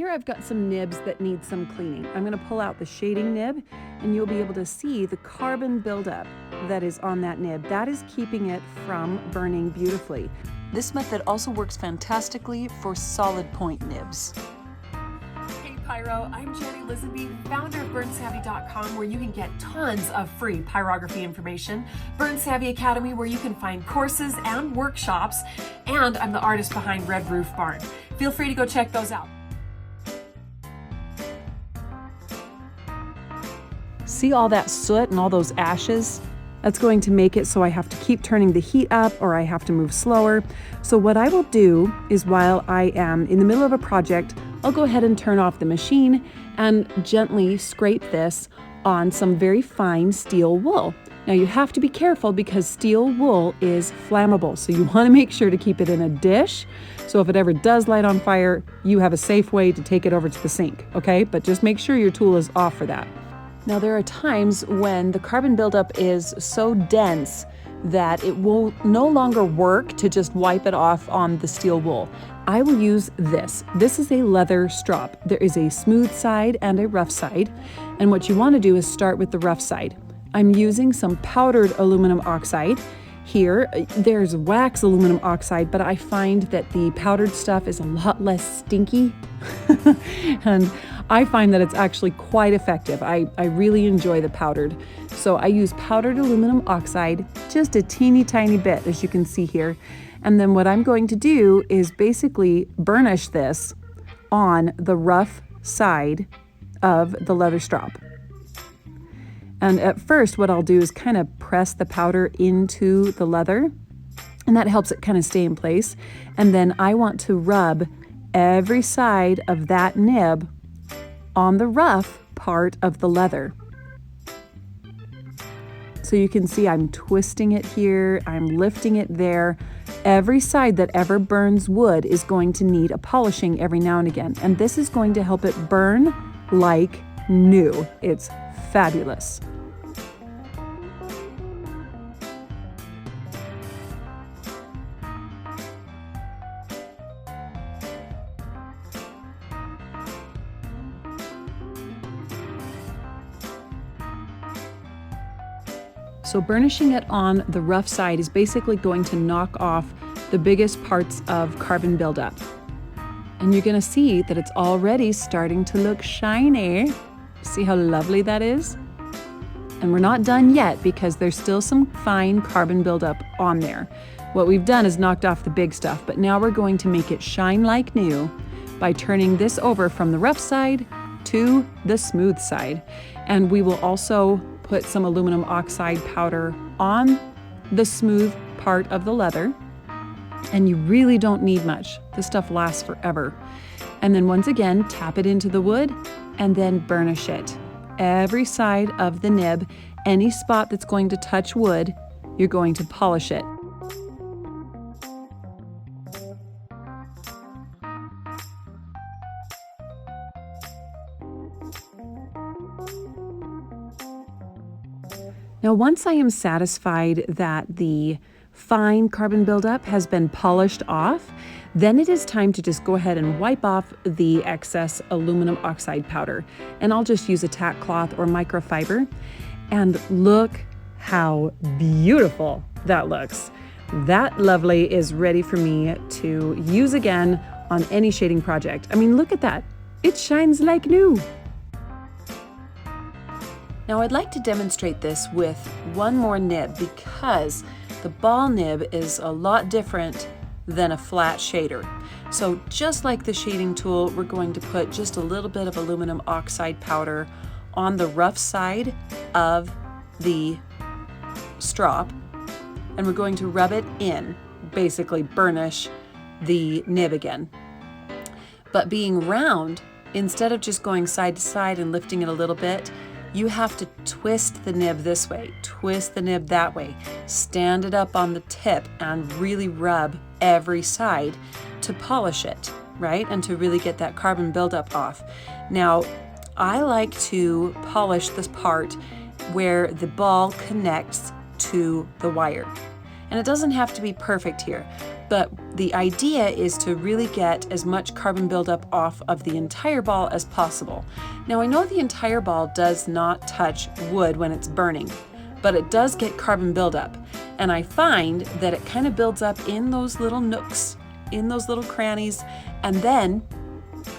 Here I've got some nibs that need some cleaning. I'm going to pull out the shading nib and you'll be able to see the carbon buildup that is on that nib. That is keeping it from burning beautifully. This method also works fantastically for solid point nibs. Hey Pyro, I'm Jenny Lisaby, founder of burnsavvy.com, where you can get tons of free pyrography information, Burn Savvy Academy, where you can find courses and workshops, and I'm the artist behind Red Roof Barn. Feel free to go check those out. See all that soot and all those ashes? That's going to make it so I have to keep turning the heat up or I have to move slower. So what I will do is, while I am in the middle of a project, I'll go ahead and turn off the machine and gently scrape this on some very fine steel wool. Now you have to be careful because steel wool is flammable, so you want to make sure to keep it in a dish. So if it ever does light on fire, you have a safe way to take it over to the sink, okay? But just make sure your tool is off for that. Now there are times when the carbon buildup is so dense that it will no longer work to just wipe it off on the steel wool. I will use this. This is a leather strop. There is a smooth side and a rough side. And what you want to do is start with the rough side. I'm using some powdered aluminum oxide. Here, there's wax aluminum oxide, but I find that the powdered stuff is a lot less stinky. And I find that it's actually quite effective. I really enjoy the powdered. So I use powdered aluminum oxide, just a teeny tiny bit, as you can see here. And then what I'm going to do is basically burnish this on the rough side of the leather strop. And at first what I'll do is kind of press the powder into the leather, and that helps it kind of stay in place. And then I want to rub every side of that nib on the rough part of the leather. So you can see I'm twisting it here, I'm lifting it there. Every side that ever burns wood is going to need a polishing every now and again, and this is going to help it burn like new. It's fabulous. So burnishing it on the rough side is basically going to knock off the biggest parts of carbon buildup. And you're gonna see that it's already starting to look shiny. See how lovely that is? And we're not done yet because there's still some fine carbon buildup on there. What we've done is knocked off the big stuff, but now we're going to make it shine like new by turning this over from the rough side to the smooth side. And we will also put some aluminum oxide powder on the smooth part of the leather. And you really don't need much. This stuff lasts forever. And then once again, tap it into the wood and then burnish it. Every side of the nib, any spot that's going to touch wood, you're going to polish it. Now, once I am satisfied that the fine carbon buildup has been polished off, then it is time to just go ahead and wipe off the excess aluminum oxide powder. And I'll just use a tack cloth or microfiber. And look how beautiful that looks. That lovely is ready for me to use again on any shading project. I mean, look at that. It shines like new. Now I'd like to demonstrate this with one more nib because the ball nib is a lot different than a flat shader. So just like the shading tool, we're going to put just a little bit of aluminum oxide powder on the rough side of the strop, and we're going to rub it in, basically burnish the nib again. But being round, instead of just going side to side and lifting it a little bit, you have to twist the nib this way, twist the nib that way, stand it up on the tip and really rub every side to polish it, right? And to really get that carbon buildup off. Now, I like to polish this part where the ball connects to the wire. And it doesn't have to be perfect here, But the idea is to really get as much carbon buildup off of the entire ball as possible. Now I know the entire ball does not touch wood when it's burning, but it does get carbon buildup. And I find that it kind of builds up in those little nooks, in those little crannies, and then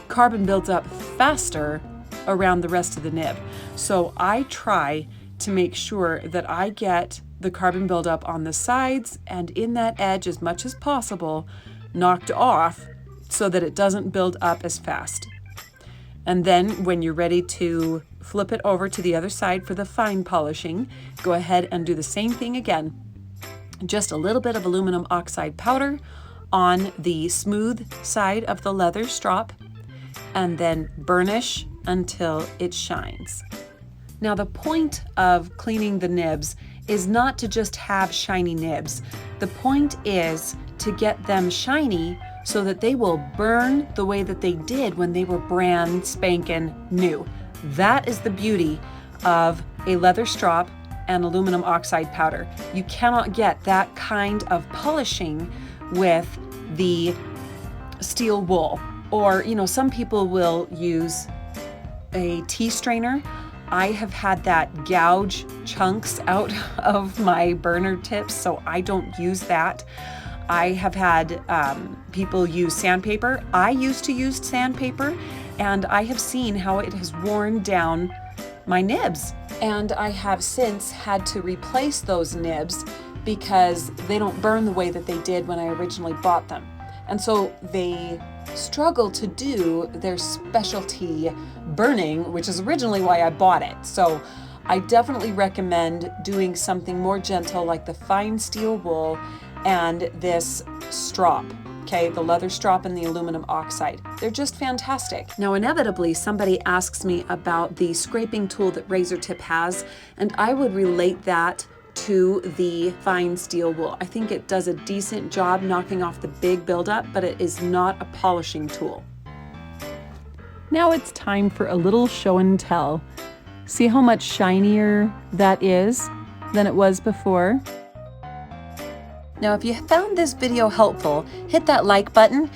carbon builds up faster around the rest of the nib. So I try to make sure that I get the carbon buildup on the sides and in that edge as much as possible knocked off so that it doesn't build up as fast. And then when you're ready to flip it over to the other side for the fine polishing, go ahead and do the same thing again. Just a little bit of aluminum oxide powder on the smooth side of the leather strop, and then burnish until it shines. Now the point of cleaning the nibs is not to just have shiny nibs. The point is to get them shiny so that they will burn the way that they did when they were brand spanking new. That is the beauty of a leather strop and aluminum oxide powder. You cannot get that kind of polishing with the steel wool. Or, you know, some people will use a tea strainer. I have had that gouge chunks out of my burner tips, so I don't use that. I have had people use sandpaper. I used to use sandpaper, and I have seen how it has worn down my nibs. And I have since had to replace those nibs because they don't burn the way that they did when I originally bought them. And so they struggle to do their specialty burning, which is originally why I bought it. So I definitely recommend doing something more gentle like the fine steel wool and this strop, okay, the leather strop and the aluminum oxide. They're just fantastic. Now inevitably somebody asks me about the scraping tool that Razor Tip has, and I would relate that to the fine steel wool. I think it does a decent job knocking off the big buildup, but it is not a polishing tool. Now it's time for a little show and tell. See how much shinier that is than it was before? Now if you found this video helpful, hit that like button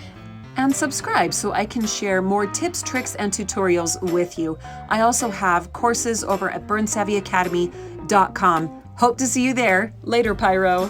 and subscribe so I can share more tips, tricks, and tutorials with you. I also have courses over at burnsavvyacademy.com. Hope to see you there. Later, Pyro.